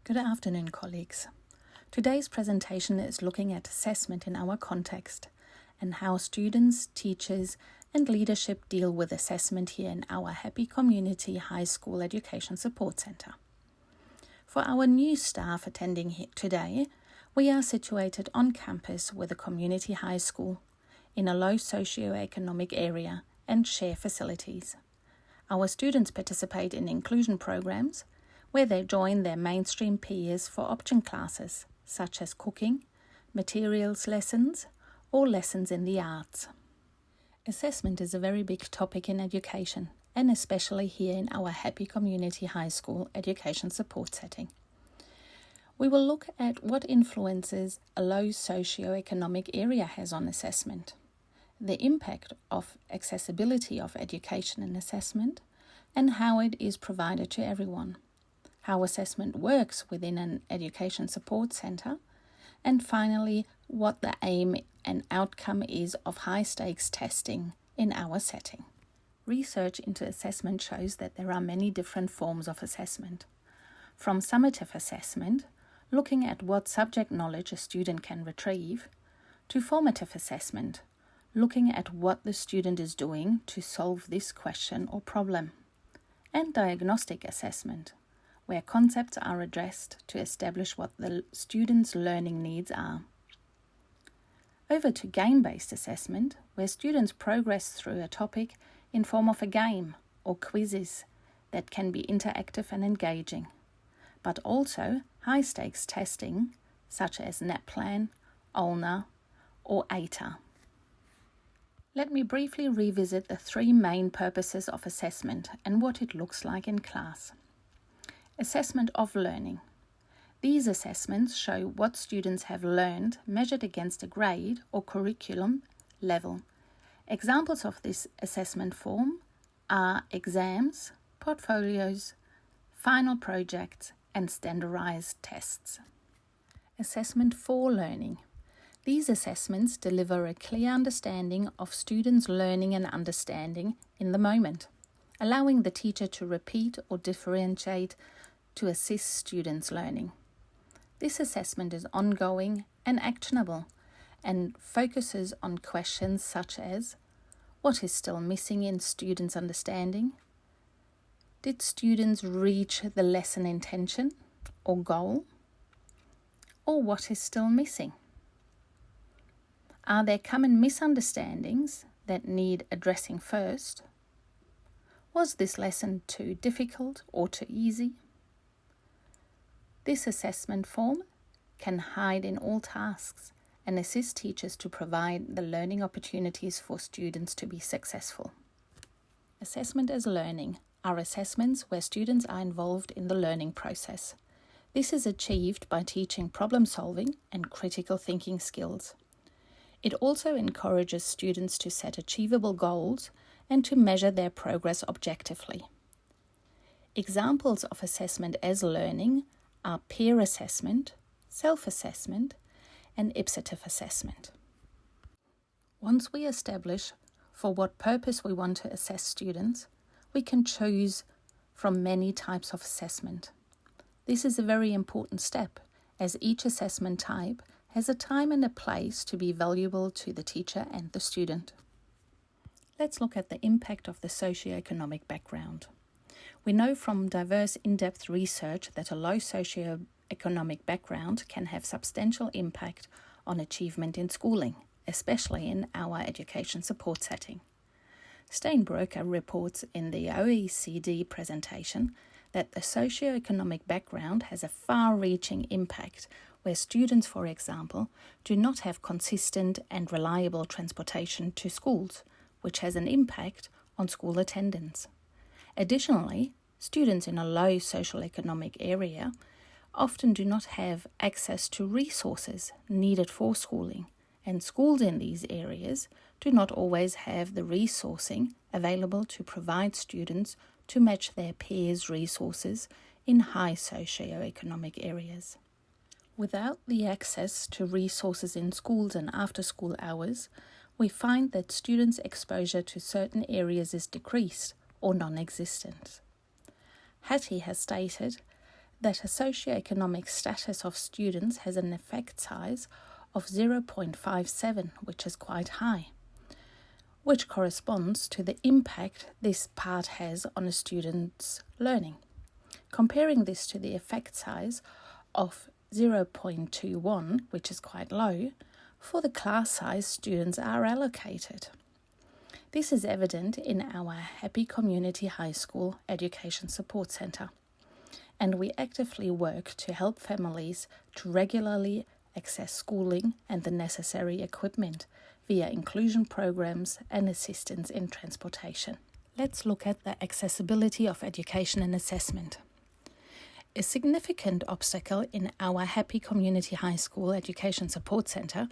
Good afternoon, colleagues. Today's presentation is looking at assessment in our context and how students, teachers, and leadership deal with assessment here in our Happy Community High School Education Support Centre. For our new staff attending here today, we are situated on campus with a community high school in a low socio-economic area and share facilities. Our students participate in inclusion programs where they join their mainstream peers for option classes such as cooking, materials lessons, or lessons in the arts. Assessment is a very big topic in education, and especially here in our Happy Community High School education support setting. We will look at what influences a low socio-economic area has on assessment, the impact of accessibility of education and assessment, and how it is provided to everyone, how assessment works within an education support centre, and finally, what the aim and outcome is of high-stakes testing in our setting. Research into assessment shows that there are many different forms of assessment. From summative assessment, looking at what subject knowledge a student can retrieve, to formative assessment, looking at what the student is doing to solve this question or problem, and diagnostic assessment, where concepts are addressed to establish what the student's learning needs are. Over to game-based assessment, where students progress through a topic in form of a game or quizzes that can be interactive and engaging, but also high-stakes testing such as NAPLAN, OLNA, or ATA. Let me briefly revisit the three main purposes of assessment and what it looks like in class. Assessment of learning. These assessments show what students have learned measured against a grade or curriculum level. Examples of this assessment form are exams, portfolios, final projects, and standardized tests. Assessment for learning. These assessments deliver a clear understanding of students' learning and understanding in the moment, allowing the teacher to repeat or differentiate to assist students' learning. This assessment is ongoing and actionable and focuses on questions such as: what is still missing in students' understanding? Did students reach the lesson intention or goal? Or what is still missing? Are there common misunderstandings that need addressing first? Was this lesson too difficult or too easy? This assessment form can hide in all tasks and assist teachers to provide the learning opportunities for students to be successful. Assessment as learning are assessments where students are involved in the learning process. This is achieved by teaching problem solving and critical thinking skills. It also encourages students to set achievable goals and to measure their progress objectively. Examples of assessment as learning are peer assessment, self-assessment, and ipsative assessment. Once we establish for what purpose we want to assess students, we can choose from many types of assessment. This is a very important step, as each assessment type has a time and a place to be valuable to the teacher and the student. Let's look at the impact of the socioeconomic background. We know from diverse in-depth research that a low socioeconomic background can have substantial impact on achievement in schooling, especially in our education support setting. Steinbroeker reports in the OECD presentation that the socioeconomic background has a far-reaching impact where students, for example, do not have consistent and reliable transportation to schools, which has an impact on school attendance. Additionally, students in a low social economic area often do not have access to resources needed for schooling, and schools in these areas do not always have the resourcing available to provide students to match their peers' resources in high socio-economic areas. Without the access to resources in schools and after-school hours, we find that students' exposure to certain areas is decreased or non-existent. Hattie has stated that a socioeconomic status of students has an effect size of 0.57, which is quite high, which corresponds to the impact this part has on a student's learning. Comparing this to the effect size of 0.21, which is quite low, for the class size students are allocated. This is evident in our Happy Community High School Education Support Centre, and we actively work to help families to regularly access schooling and the necessary equipment via inclusion programs and assistance in transportation. Let's look at the accessibility of education and assessment. A significant obstacle in our Happy Community High School Education Support Centre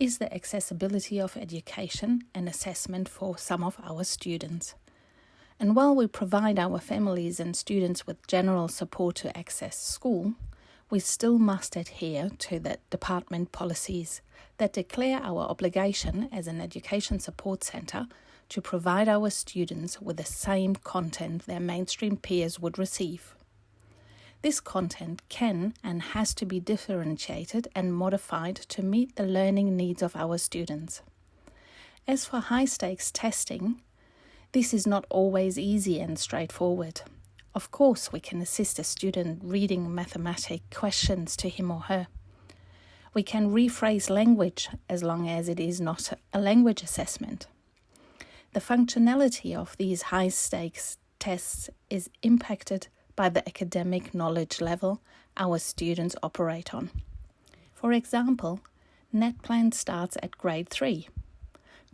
is the accessibility of education and assessment for some of our students. And while we provide our families and students with general support to access school, we still must adhere to the department policies that declare our obligation as an education support centre to provide our students with the same content their mainstream peers would receive. This content can and has to be differentiated and modified to meet the learning needs of our students. As for high-stakes testing, this is not always easy and straightforward. Of course, we can assist a student reading mathematic questions to him or her. We can rephrase language as long as it is not a language assessment. The functionality of these high-stakes tests is impacted by the academic knowledge level our students operate on. For example, NetPlan starts at grade 3.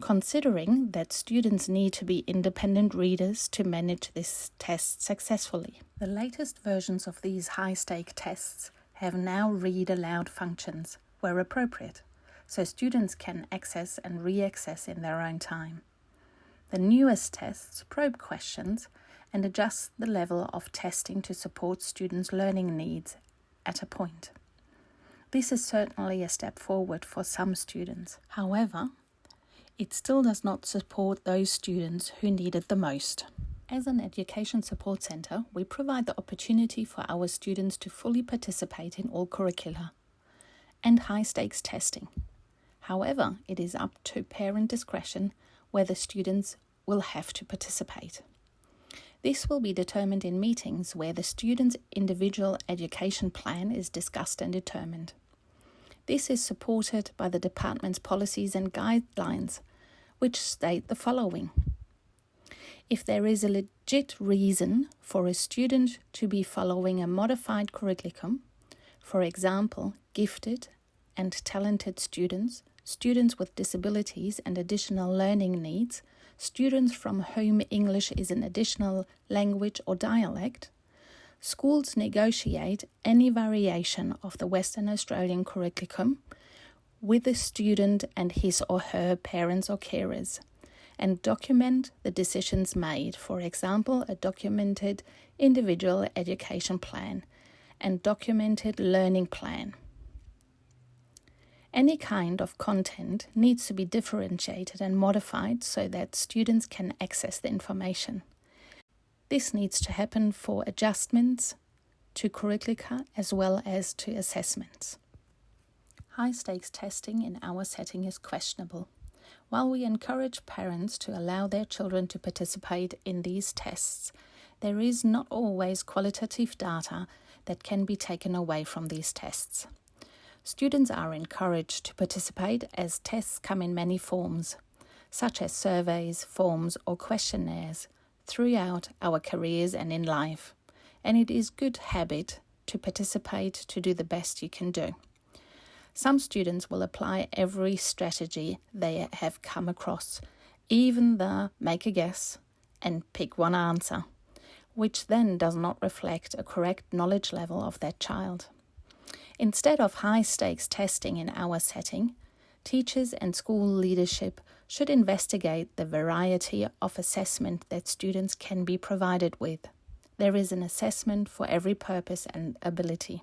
Considering that students need to be independent readers to manage this test successfully. The latest versions of these high-stake tests have now read aloud functions where appropriate, so students can access and re-access in their own time. The newest tests probe questions and adjust the level of testing to support students' learning needs at a point. This is certainly a step forward for some students. However, it still does not support those students who need it the most. As an education support centre, we provide the opportunity for our students to fully participate in all curricula and high-stakes testing. However, it is up to parent discretion whether students will have to participate. This will be determined in meetings where the student's individual education plan is discussed and determined. This is supported by the department's policies and guidelines, which state the following. If there is a legit reason for a student to be following a modified curriculum, for example, gifted and talented students, students with disabilities and additional learning needs, students from whom English is an additional language or dialect, schools negotiate any variation of the Western Australian curriculum with the student and his or her parents or carers, and document the decisions made, for example, a documented individual education plan and documented learning plan. Any kind of content needs to be differentiated and modified so that students can access the information. This needs to happen for adjustments to curricula as well as to assessments. High-stakes testing in our setting is questionable. While we encourage parents to allow their children to participate in these tests, there is not always qualitative data that can be taken away from these tests. Students are encouraged to participate as tests come in many forms, such as surveys, forms or questionnaires, throughout our careers and in life, and it is good habit to participate to do the best you can do. Some students will apply every strategy they have come across, even the make a guess and pick one answer, which then does not reflect a correct knowledge level of that child. Instead of high-stakes testing in our setting, teachers and school leadership should investigate the variety of assessment that students can be provided with. There is an assessment for every purpose and ability.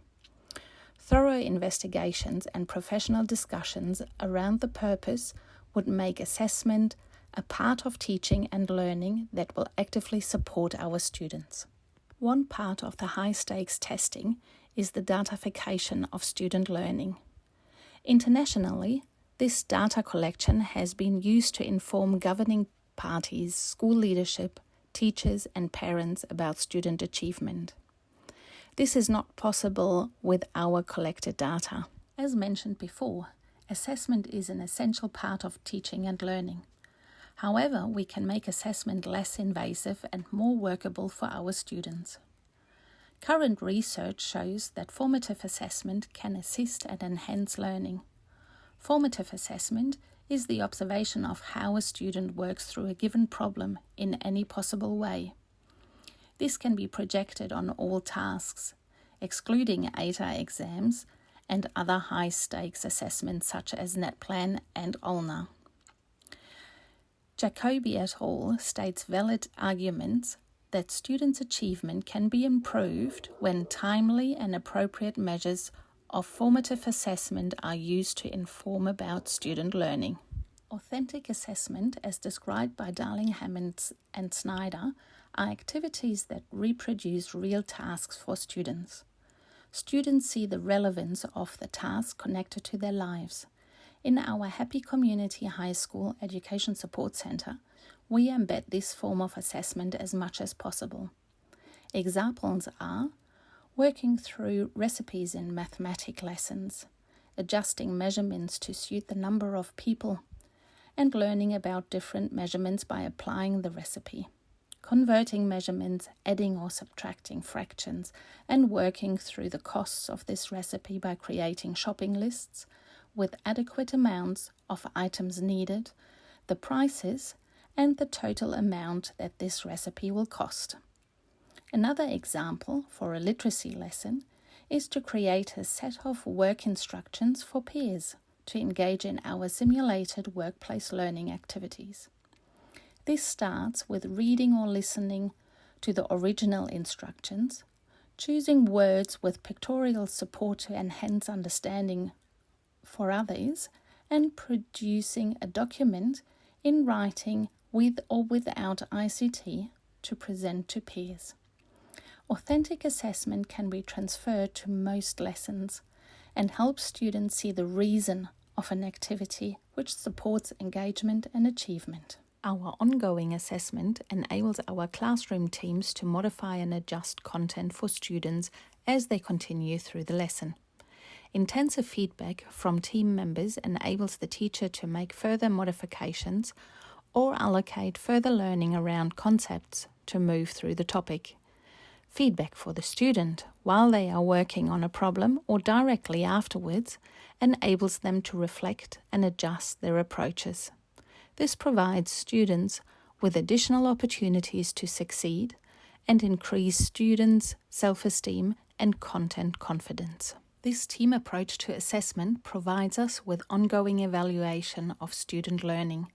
Thorough investigations and professional discussions around the purpose would make assessment a part of teaching and learning that will actively support our students. One part of the high-stakes testing is the datafication of student learning. Internationally, this data collection has been used to inform governing parties, school leadership, teachers and parents about student achievement. This is not possible with our collected data. As mentioned before, assessment is an essential part of teaching and learning. However, we can make assessment less invasive and more workable for our students. Current research shows that formative assessment can assist and enhance learning. Formative assessment is the observation of how a student works through a given problem in any possible way. This can be projected on all tasks, excluding ATA exams and other high-stakes assessments such as NetPlan and OLNA. Jacobi et al. States valid arguments that students' achievement can be improved when timely and appropriate measures of formative assessment are used to inform about student learning. Authentic assessment, as described by Darling, Hammond and Snyder, are activities that reproduce real tasks for students. Students see the relevance of the task connected to their lives. In our Happy Community High School Education Support Center, we embed this form of assessment as much as possible. Examples are working through recipes in mathematics lessons, adjusting measurements to suit the number of people, and learning about different measurements by applying the recipe, converting measurements, adding or subtracting fractions, and working through the costs of this recipe by creating shopping lists with adequate amounts of items needed, the prices, and the total amount that this recipe will cost. Another example for a literacy lesson is to create a set of work instructions for peers to engage in our simulated workplace learning activities. This starts with reading or listening to the original instructions, choosing words with pictorial support to enhance understanding for others, and producing a document in writing with or without ICT to present to peers. Authentic assessment can be transferred to most lessons and help students see the reason of an activity which supports engagement and achievement. Our ongoing assessment enables our classroom teams to modify and adjust content for students as they continue through the lesson. Intensive feedback from team members enables the teacher to make further modifications or allocate further learning around concepts to move through the topic. Feedback for the student while they are working on a problem or directly afterwards enables them to reflect and adjust their approaches. This provides students with additional opportunities to succeed and increase students' self-esteem and content confidence. This team approach to assessment provides us with ongoing evaluation of student learning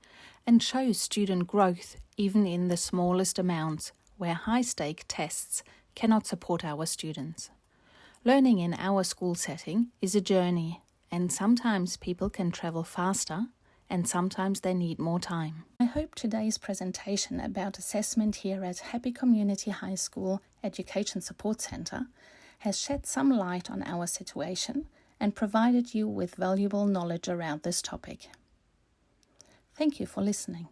and shows student growth even in the smallest amounts where high-stake tests cannot support our students. Learning in our school setting is a journey, and sometimes people can travel faster and sometimes they need more time. I hope today's presentation about assessment here at Happy Community High School Education Support Center has shed some light on our situation and provided you with valuable knowledge around this topic. Thank you for listening.